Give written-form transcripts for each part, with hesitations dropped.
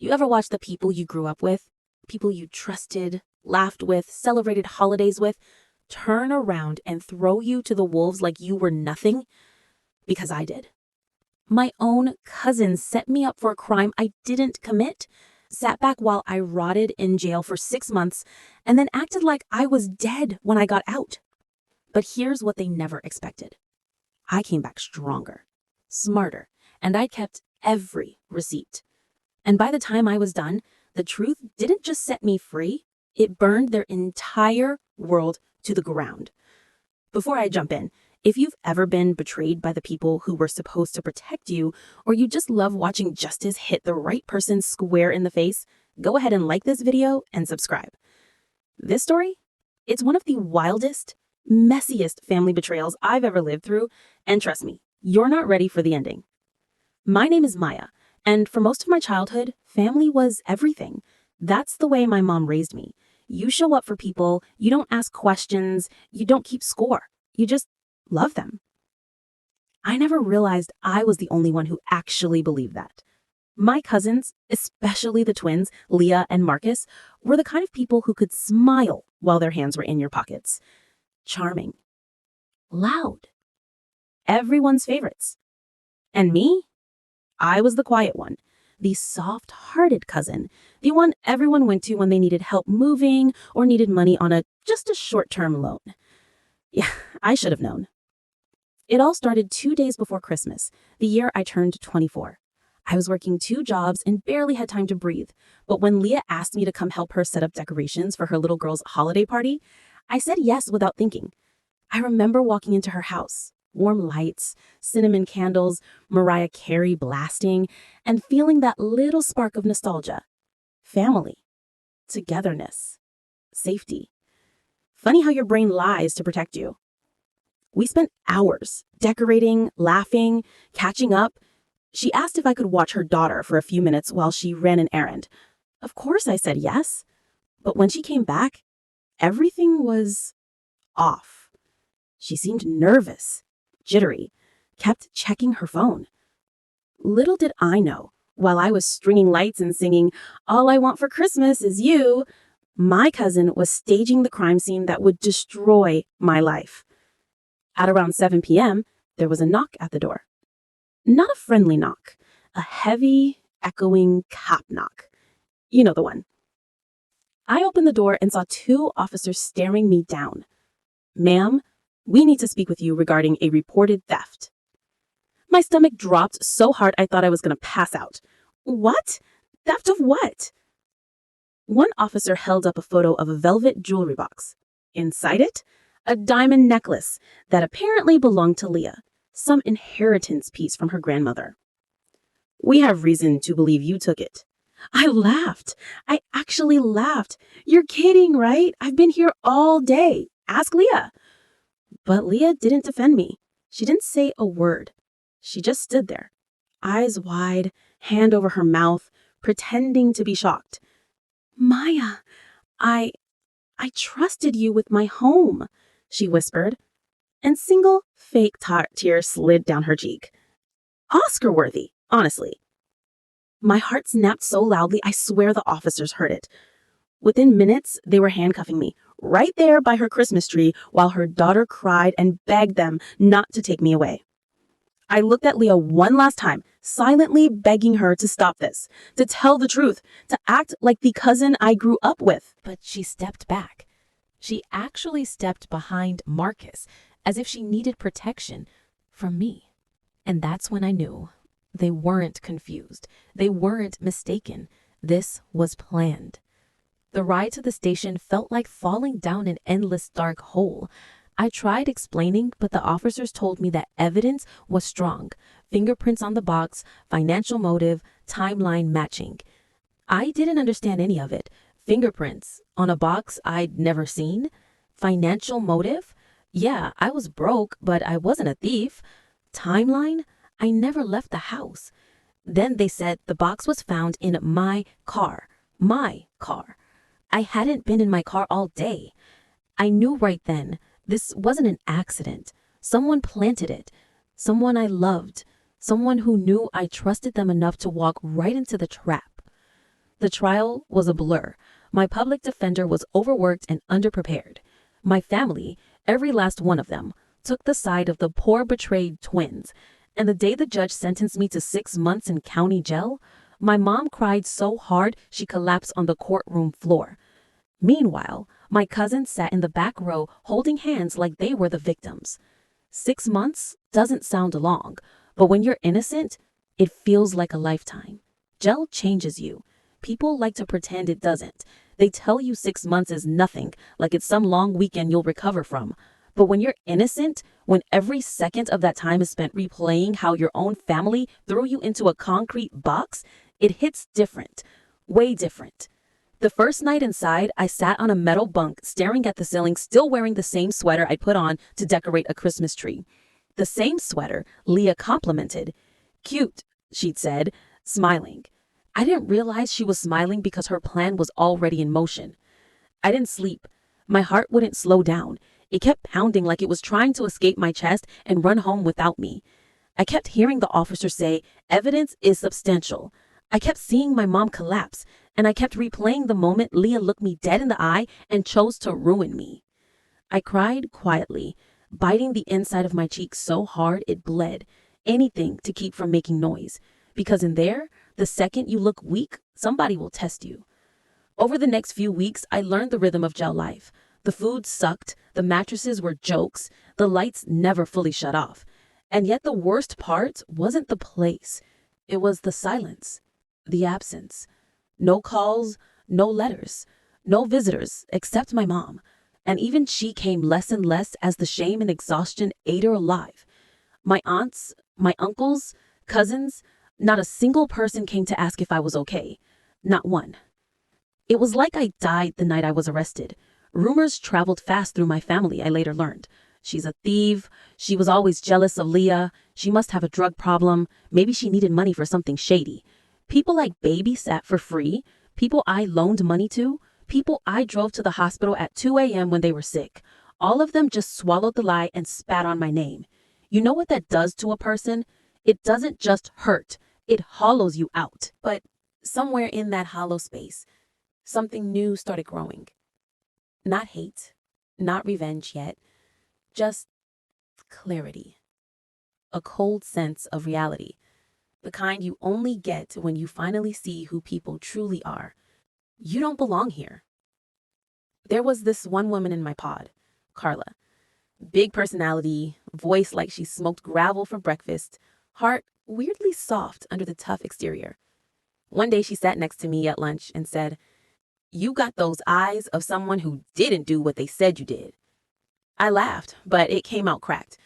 You ever watch the people you grew up with, people you trusted, laughed with, celebrated holidays with, turn around and throw you to the wolves like you were nothing? Because I did. My own cousin set me up for a crime I didn't commit, sat back while I rotted in jail for 6 months, and then acted like I was dead when I got out. But here's what they never expected. I came back stronger, smarter, and I kept every receipt. And by the time I was done, the truth didn't just set me free, it burned their entire world to the ground. Before I jump in, if you've ever been betrayed by the people who were supposed to protect you, or you just love watching justice hit the right person square in the face, go ahead and like this video and subscribe. This story? It's one of the wildest, messiest family betrayals I've ever lived through, and trust me, you're not ready for the ending. My name is Maya, and for most of my childhood, family was everything. That's the way my mom raised me. You show up for people, you don't ask questions, you don't keep score. You just love them. I never realized I was the only one who actually believed that. My cousins, especially the twins, Leah and Marcus, were the kind of people who could smile while their hands were in your pockets. Charming. Loud. Everyone's favorites. And me? I was the quiet one, the soft-hearted cousin, the one everyone went to when they needed help moving or needed money on just a short-term loan. Yeah, I should have known. It all started 2 days before Christmas, the year I turned 24. I was working 2 jobs and barely had time to breathe, but when Leah asked me to come help her set up decorations for her little girl's holiday party, I said yes without thinking. I remember walking into her house, warm lights, cinnamon candles, Mariah Carey blasting, and feeling that little spark of nostalgia. Family, togetherness, safety. Funny how your brain lies to protect you. We spent hours decorating, laughing, catching up. She asked if I could watch her daughter for a few minutes while she ran an errand. Of course I said yes. But when she came back, everything was off. She seemed nervous, jittery, kept checking her phone. Little did I know, while I was stringing lights and singing, "All I Want for Christmas is You," my cousin was staging the crime scene that would destroy my life. At around 7 p.m., there was a knock at the door. Not a friendly knock, a heavy, echoing cop knock. You know the one. I opened the door and saw 2 officers staring me down. "Ma'am, we need to speak with you regarding a reported theft." My stomach dropped so hard I thought I was going to pass out. What? Theft of what? One officer held up a photo of a velvet jewelry box. Inside it, a diamond necklace that apparently belonged to Leah, some inheritance piece from her grandmother. "We have reason to believe you took it." I laughed. I actually laughed. "You're kidding, right? I've been here all day. Ask Leah." But Leah didn't defend me. She didn't say a word. She just stood there, eyes wide, hand over her mouth, pretending to be shocked. "Maya, I trusted you with my home," she whispered, and single fake tear slid down her cheek. Oscar-worthy, honestly. My heart snapped so loudly I swear the officers heard it. Within minutes, they were handcuffing me, right there by her Christmas tree, while her daughter cried and begged them not to take me away. I looked at Leah one last time, silently begging her to stop this, to tell the truth, to act like the cousin I grew up with. But she stepped back. She actually stepped behind Marcus, as if she needed protection from me. And that's when I knew they weren't confused. They weren't mistaken. This was planned. The ride to the station felt like falling down an endless dark hole. I tried explaining, but the officers told me that evidence was strong. Fingerprints on the box, financial motive, timeline matching. I didn't understand any of it. Fingerprints on a box I'd never seen? Financial motive? Yeah, I was broke, but I wasn't a thief. Timeline? I never left the house. Then they said the box was found in my car. My car. I hadn't been in my car all day. I knew right then this wasn't an accident. Someone planted it. Someone I loved. Someone who knew I trusted them enough to walk right into the trap. The trial was a blur. My public defender was overworked and underprepared. My family, every last one of them, took the side of the poor betrayed twins. And the day the judge sentenced me to 6 months in county jail, my mom cried so hard she collapsed on the courtroom floor. Meanwhile, my cousins sat in the back row holding hands like they were the victims. 6 months doesn't sound long, but when you're innocent, it feels like a lifetime. Jail changes you. People like to pretend it doesn't. They tell you 6 months is nothing, like it's some long weekend you'll recover from. But when you're innocent, when every second of that time is spent replaying how your own family threw you into a concrete box, it hits different, way different. The first night inside, I sat on a metal bunk staring at the ceiling, still wearing the same sweater I put on to decorate a Christmas tree. The same sweater Leah complimented. "Cute," she'd said, smiling. I didn't realize she was smiling because her plan was already in motion. I didn't sleep. My heart wouldn't slow down. It kept pounding like it was trying to escape my chest and run home without me. I kept hearing the officer say, "Evidence is substantial." I kept seeing my mom collapse, and I kept replaying the moment Leah looked me dead in the eye and chose to ruin me. I cried quietly, biting the inside of my cheek so hard it bled, anything to keep from making noise, because in there, the second you look weak, somebody will test you. Over the next few weeks, I learned the rhythm of jail life. The food sucked, the mattresses were jokes, the lights never fully shut off. And yet the worst part wasn't the place. It was the silence, the absence. No calls, no letters, no visitors except my mom. And even she came less and less as the shame and exhaustion ate her alive. My aunts, my uncles, cousins, not a single person came to ask if I was okay. Not one. It was like I died the night I was arrested. Rumors traveled fast through my family, I later learned. She's a thief. She was always jealous of Leah. She must have a drug problem. Maybe she needed money for something shady. People I babysat for free. People I loaned money to. People I drove to the hospital at 2 a.m. when they were sick. All of them just swallowed the lie and spat on my name. You know what that does to a person? It doesn't just hurt. It hollows you out. But somewhere in that hollow space, something new started growing. Not hate, not revenge yet, just clarity. A cold sense of reality. The kind you only get when you finally see who people truly are. You don't belong here. There was this one woman in my pod, Carla. Big personality, voice like she smoked gravel for breakfast, heart weirdly soft under the tough exterior. One day she sat next to me at lunch and said, "You got those eyes of someone who didn't do what they said you did." I laughed, but it came out cracked.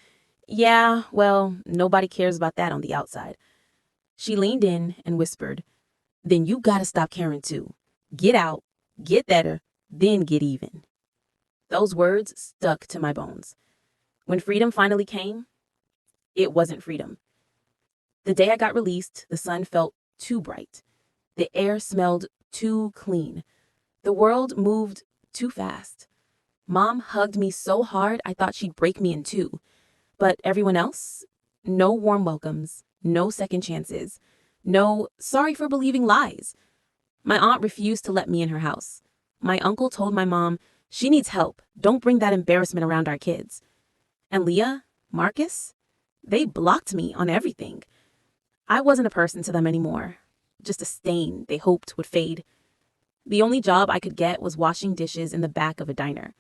"Yeah, well, nobody cares about that on the outside." She leaned in and whispered, "Then you gotta stop caring too. Get out, get better, then get even." Those words stuck to my bones. When freedom finally came, it wasn't freedom. The day I got released, the sun felt too bright. The air smelled too clean. The world moved too fast. Mom hugged me so hard I thought she'd break me in two. But everyone else? No warm welcomes, no second chances, no "sorry for believing lies." My aunt refused to let me in her house. My uncle told my mom, "She needs help. Don't bring that embarrassment around our kids." And Leah, Marcus, they blocked me on everything. I wasn't a person to them anymore, just a stain they hoped would fade. The only job I could get was washing dishes in the back of a diner.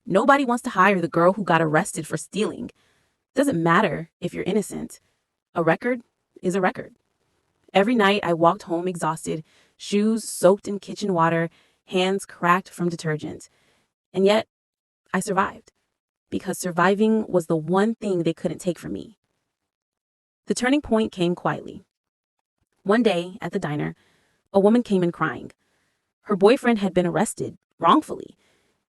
Nobody wants to hire the girl who got arrested for stealing. Doesn't matter if you're innocent. A record is a record. Every night I walked home exhausted, shoes soaked in kitchen water, hands cracked from detergent. And yet, I survived. Because surviving was the one thing they couldn't take from me. The turning point came quietly. One day, at the diner, a woman came in crying. Her boyfriend had been arrested, wrongfully.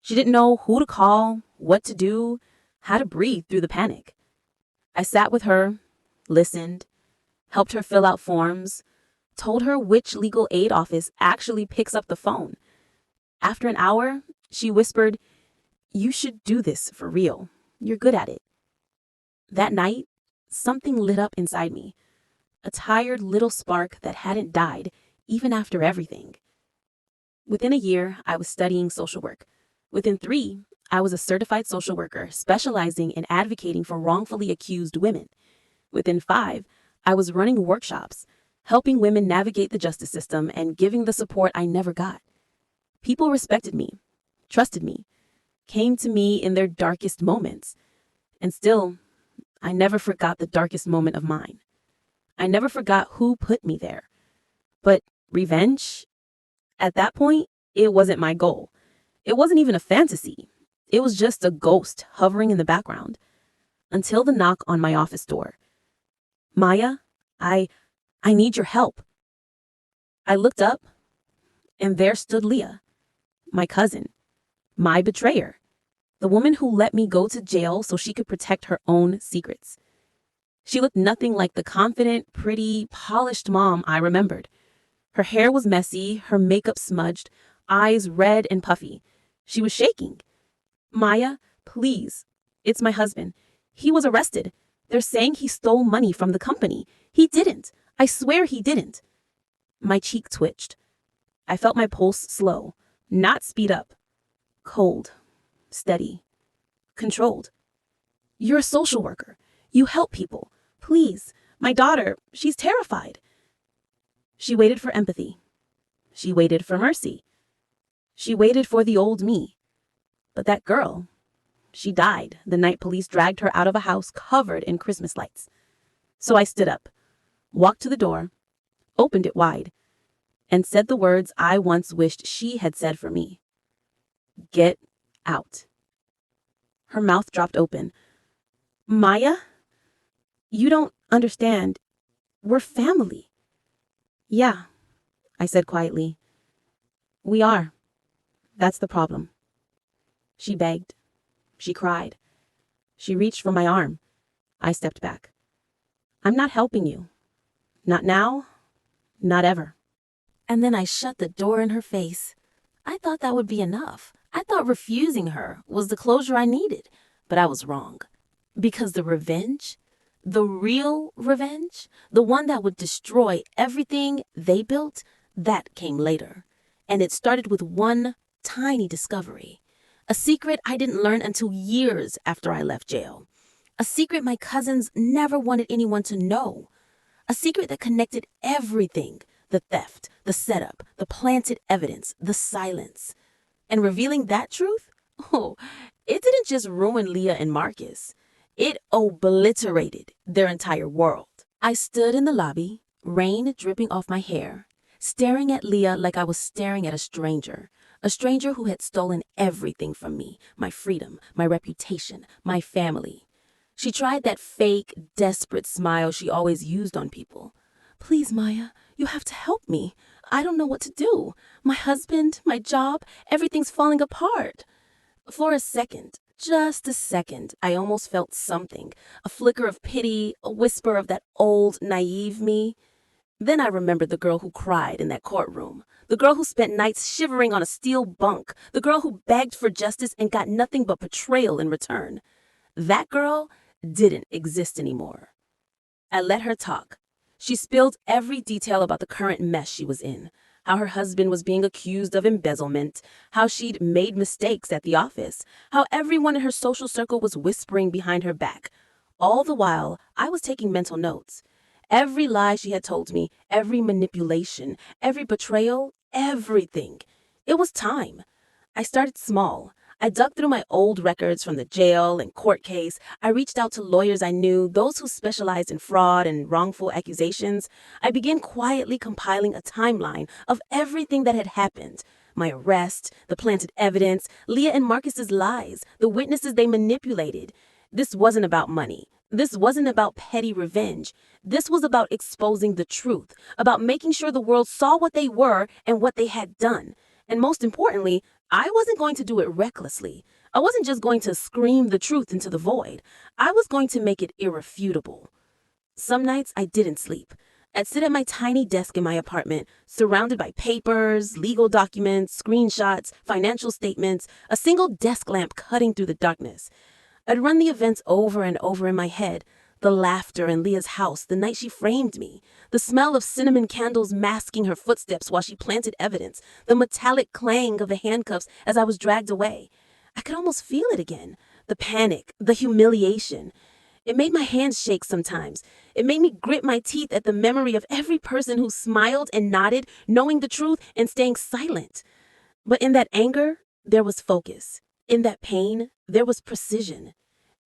She didn't know who to call, what to do, how to breathe through the panic. I sat with her, listened, helped her fill out forms, told her which legal aid office actually picks up the phone. After an hour, she whispered, "You should do this for real. You're good at it." That night, something lit up inside me. A tired little spark that hadn't died, even after everything. Within a year, I was studying social work. Within 3, I was a certified social worker specializing in advocating for wrongfully accused women. Within 5, I was running workshops, helping women navigate the justice system and giving the support I never got. People respected me, trusted me, came to me in their darkest moments. And still, I never forgot the darkest moment of mine. I never forgot who put me there. But revenge? At that point, it wasn't my goal. It wasn't even a fantasy. It was just a ghost hovering in the background. Until the knock on my office door. Maya, I need your help. I looked up, and there stood Leah, my cousin, my betrayer, the woman who let me go to jail so she could protect her own secrets. She looked nothing like the confident, pretty, polished mom I remembered. Her hair was messy, her makeup smudged, eyes red and puffy. She was shaking. Maya, please. It's my husband. He was arrested. They're saying he stole money from the company. He didn't. I swear he didn't. My cheek twitched. I felt my pulse slow, not speed up. Cold, steady, controlled. You're a social worker. You help people. Please, my daughter, she's terrified. She waited for empathy. She waited for mercy. She waited for the old me. But that girl, she died the night police dragged her out of a house covered in Christmas lights. So I stood up, walked to the door, opened it wide, and said the words I once wished she had said for me. Get out. Her mouth dropped open. Maya, you don't understand. We're family. Yeah, I said quietly. We are. That's the problem. She begged. She cried. She reached for my arm. I stepped back. I'm not helping you. Not now. Not ever. And then I shut the door in her face. I thought that would be enough. I thought refusing her was the closure I needed. But I was wrong. Because the revenge, the real revenge, the one that would destroy everything they built, that came later. And it started with one tiny discovery. A secret I didn't learn until years after I left jail. A secret my cousins never wanted anyone to know. A secret that connected everything. The theft, the setup, the planted evidence, the silence. And revealing that truth? Oh, it didn't just ruin Leah and Marcus. It obliterated their entire world. I stood in the lobby, rain dripping off my hair, staring at Leah like I was staring at a stranger who had stolen everything from me, my freedom, my reputation, my family. She tried that fake, desperate smile she always used on people. Please, Maya, you have to help me. I don't know what to do. My husband, my job, everything's falling apart. For a second, just a second, I almost felt something, a flicker of pity, a whisper of that old, naive me. Then I remembered the girl who cried in that courtroom, the girl who spent nights shivering on a steel bunk, the girl who begged for justice and got nothing but betrayal in return. That girl didn't exist anymore. I let her talk. She spilled every detail about the current mess she was in, how her husband was being accused of embezzlement, how she'd made mistakes at the office, how everyone in her social circle was whispering behind her back. All the while, I was taking mental notes. Every lie she had told me, every manipulation, every betrayal, everything. It was time. I started small. I dug through my old records from the jail and court case. I reached out to lawyers I knew, those who specialized in fraud and wrongful accusations. I began quietly compiling a timeline of everything that had happened. My arrest, the planted evidence, Leah and Marcus's lies, the witnesses they manipulated. This wasn't about money. This wasn't about petty revenge. This was about exposing the truth, about making sure the world saw what they were and what they had done. And most importantly, I wasn't going to do it recklessly. I wasn't just going to scream the truth into the void. I was going to make it irrefutable. Some nights I didn't sleep. I'd sit at my tiny desk in my apartment, surrounded by papers, legal documents, screenshots, financial statements, a single desk lamp cutting through the darkness. I'd run the events over and over in my head, The laughter in Leah's house the night she framed me. The smell of cinnamon candles masking her footsteps while she planted evidence. The metallic clang of the handcuffs as I was dragged away. I could almost feel it again. The panic, the humiliation. It made my hands shake sometimes. It made me grit my teeth at the memory of every person who smiled and nodded, knowing the truth and staying silent. But in that anger, there was focus. In that pain, there was precision.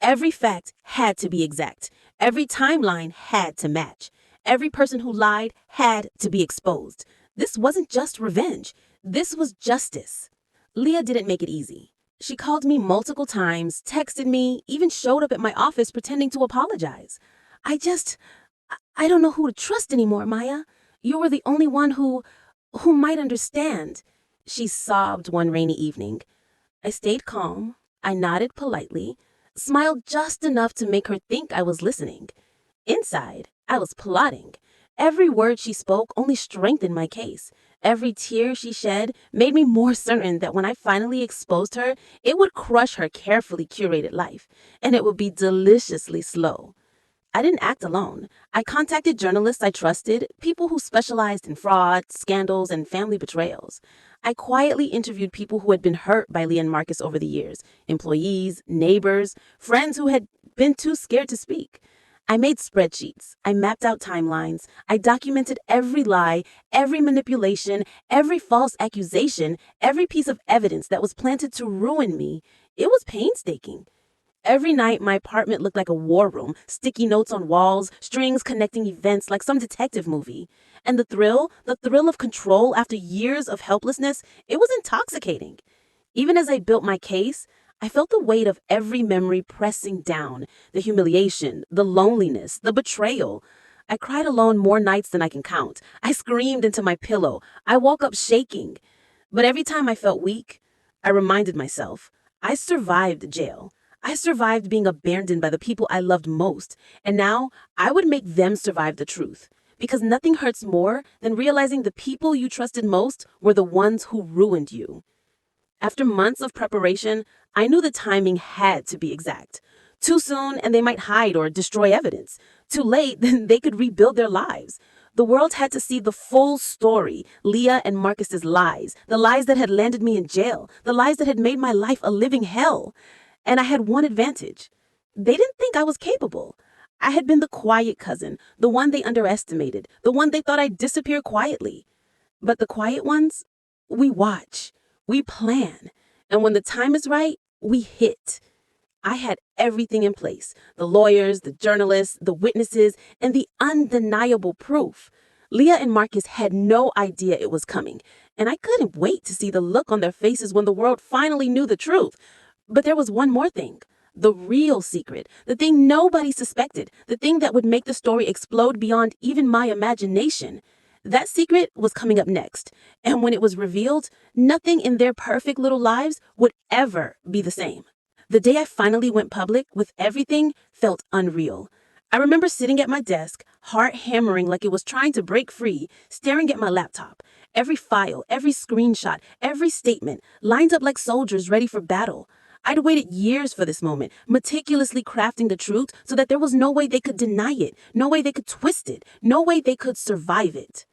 Every fact had to be exact. Every timeline had to match. Every person who lied had to be exposed. This wasn't just revenge. This was justice. Leah didn't make it easy. She called me multiple times, texted me, even showed up at my office pretending to apologize. I don't know who to trust anymore, Maya. You were the only one who might understand. She sobbed one rainy evening. I stayed calm. I nodded politely, smiled just enough to make her think I was listening. Inside, I was plotting. Every word she spoke only strengthened my case. Every tear she shed made me more certain that when I finally exposed her, it would crush her carefully curated life, and it would be deliciously slow. I didn't act alone. I contacted journalists I trusted, people who specialized in fraud, scandals, and family betrayals. I quietly interviewed people who had been hurt by Leah and Marcus over the years, employees, neighbors, friends who had been too scared to speak. I made spreadsheets. I mapped out timelines. I documented every lie, every manipulation, every false accusation, every piece of evidence that was planted to ruin me. It was painstaking. Every night, my apartment looked like a war room, sticky notes on walls, strings connecting events like some detective movie. And the thrill of control after years of helplessness, it was intoxicating. Even as I built my case, I felt the weight of every memory pressing down, the humiliation, the loneliness, the betrayal. I cried alone more nights than I can count. I screamed into my pillow. I woke up shaking. But every time I felt weak, I reminded myself, I survived jail. I survived being abandoned by the people I loved most, and now I would make them survive the truth. Because nothing hurts more than realizing the people you trusted most were the ones who ruined you. After months of preparation, I knew the timing had to be exact. Too soon, and they might hide or destroy evidence. Too late, then they could rebuild their lives. The world had to see the full story, Leah and Marcus's lies, the lies that had landed me in jail, the lies that had made my life a living hell. And I had one advantage. They didn't think I was capable. I had been the quiet cousin, the one they underestimated, the one they thought I'd disappear quietly. But the quiet ones, we watch, we plan, and when the time is right, we hit. I had everything in place, the lawyers, the journalists, the witnesses, and the undeniable proof. Leah and Marcus had no idea it was coming, and I couldn't wait to see the look on their faces when the world finally knew the truth. But there was one more thing, the real secret, the thing nobody suspected, the thing that would make the story explode beyond even my imagination. That secret was coming up next, and when it was revealed, nothing in their perfect little lives would ever be the same. The day I finally went public with everything felt unreal. I remember sitting at my desk, heart hammering like it was trying to break free, staring at my laptop. Every file, every screenshot, every statement lined up like soldiers ready for battle. I'd waited years for this moment, meticulously crafting the truth so that there was no way they could deny it, no way they could twist it, no way they could survive it.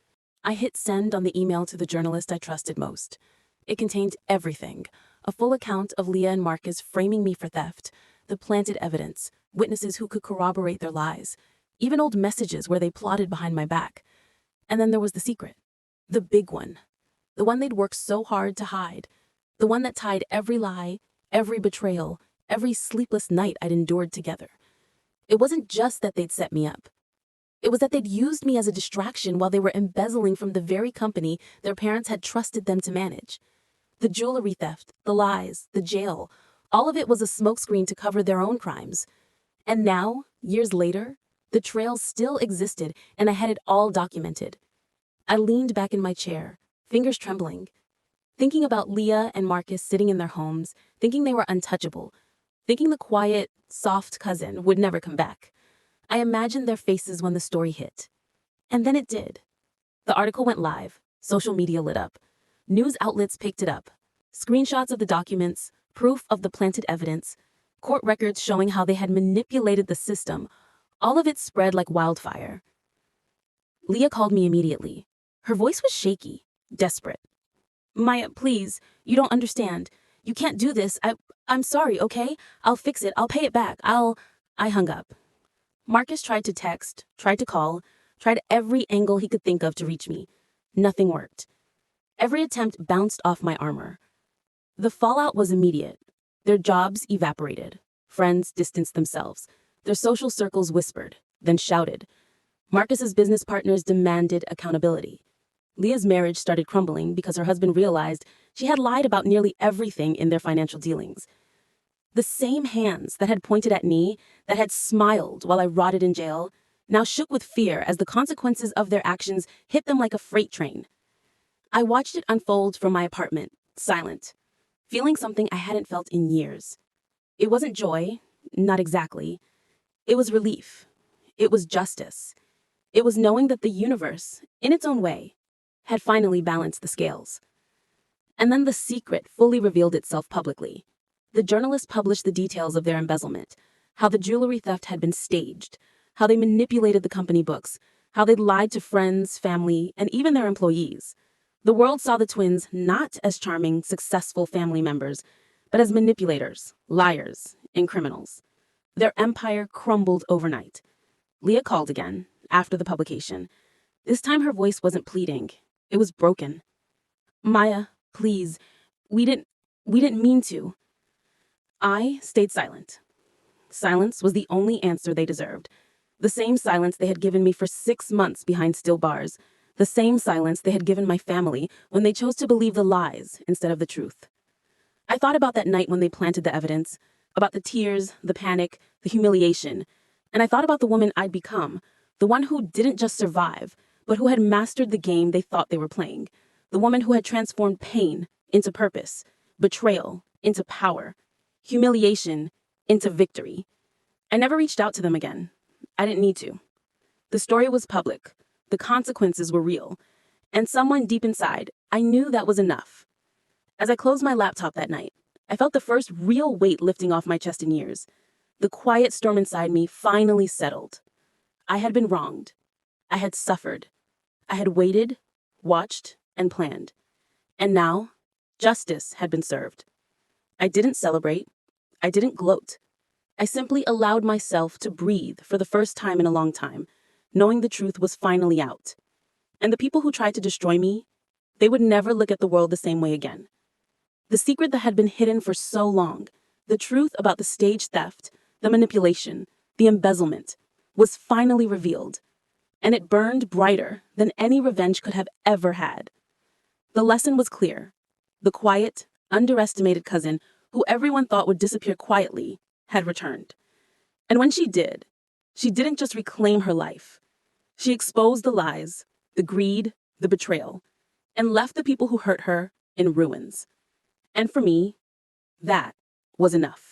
I hit send on the email to the journalist I trusted most. It contained everything, a full account of Leah and Marcus framing me for theft, the planted evidence, witnesses who could corroborate their lies, even old messages where they plotted behind my back. And then there was the secret, the big one, the one they'd worked so hard to hide, the one that tied every lie, every betrayal, every sleepless night I'd endured together. It wasn't just that they'd set me up. It was that they'd used me as a distraction while they were embezzling from the very company their parents had trusted them to manage. The jewelry theft, the lies, the jail, all of it was a smokescreen to cover their own crimes. And now, years later, the trail still existed and I had it all documented. I leaned back in my chair, fingers trembling, thinking about Leah and Marcus sitting in their homes, thinking they were untouchable, thinking the quiet, soft cousin would never come back. I imagined their faces when the story hit. And then it did. The article went live, social media lit up. News outlets picked it up. Screenshots of the documents, proof of the planted evidence, court records showing how they had manipulated the system, All of it spread like wildfire. Leah called me immediately. Her voice was shaky, desperate. Maya, please, you don't understand. You can't do this. I'm sorry, okay? I'll fix it. I'll pay it back. I hung up. Marcus tried to text, tried to call, tried every angle he could think of to reach me. Nothing worked. Every attempt bounced off my armor. The fallout was immediate. Their jobs evaporated. Friends distanced themselves. Their social circles whispered, then shouted. Marcus's business partners demanded accountability. Leah's marriage started crumbling because her husband realized she had lied about nearly everything in their financial dealings. The same hands that had pointed at me, that had smiled while I rotted in jail, now shook with fear as the consequences of their actions hit them like a freight train. I watched it unfold from my apartment, silent, feeling something I hadn't felt in years. It wasn't joy, not exactly. It was relief. It was justice. It was knowing that the universe, in its own way, had finally balanced the scales. And then the secret fully revealed itself publicly. The journalists published the details of their embezzlement, how the jewelry theft had been staged, how they manipulated the company books, how they'd lied to friends, family, and even their employees. The world saw the twins not as charming, successful family members, but as manipulators, liars, and criminals. Their empire crumbled overnight. Leah called again, after the publication. This time her voice wasn't pleading. It was broken. Maya, please, we didn't mean to. I stayed silent. Silence was the only answer they deserved. The same silence they had given me for 6 months behind steel bars. The same silence they had given my family when they chose to believe the lies instead of the truth. I thought about that night when they planted the evidence, about the tears, the panic, the humiliation, and I thought about the woman I'd become, the one who didn't just survive, but who had mastered the game they thought they were playing, the woman who had transformed pain into purpose, betrayal into power, humiliation into victory. I never reached out to them again. I didn't need to. The story was public. The consequences were real. And someone deep inside, I knew that was enough. As I closed my laptop that night, I felt the first real weight lifting off my chest in years. The quiet storm inside me finally settled. I had been wronged. I had suffered. I had waited, watched, and planned. And now, justice had been served. I didn't celebrate. I didn't gloat. I simply allowed myself to breathe for the first time in a long time, knowing the truth was finally out. And the people who tried to destroy me, they would never look at the world the same way again. The secret that had been hidden for so long, the truth about the staged theft, the manipulation, the embezzlement, was finally revealed. And it burned brighter than any revenge could have ever had. The lesson was clear. The quiet, underestimated cousin, who everyone thought would disappear quietly, had returned. And when she didn't just reclaim her life. She exposed the lies, the greed, the betrayal, and left the people who hurt her in ruins. And for me, that was enough.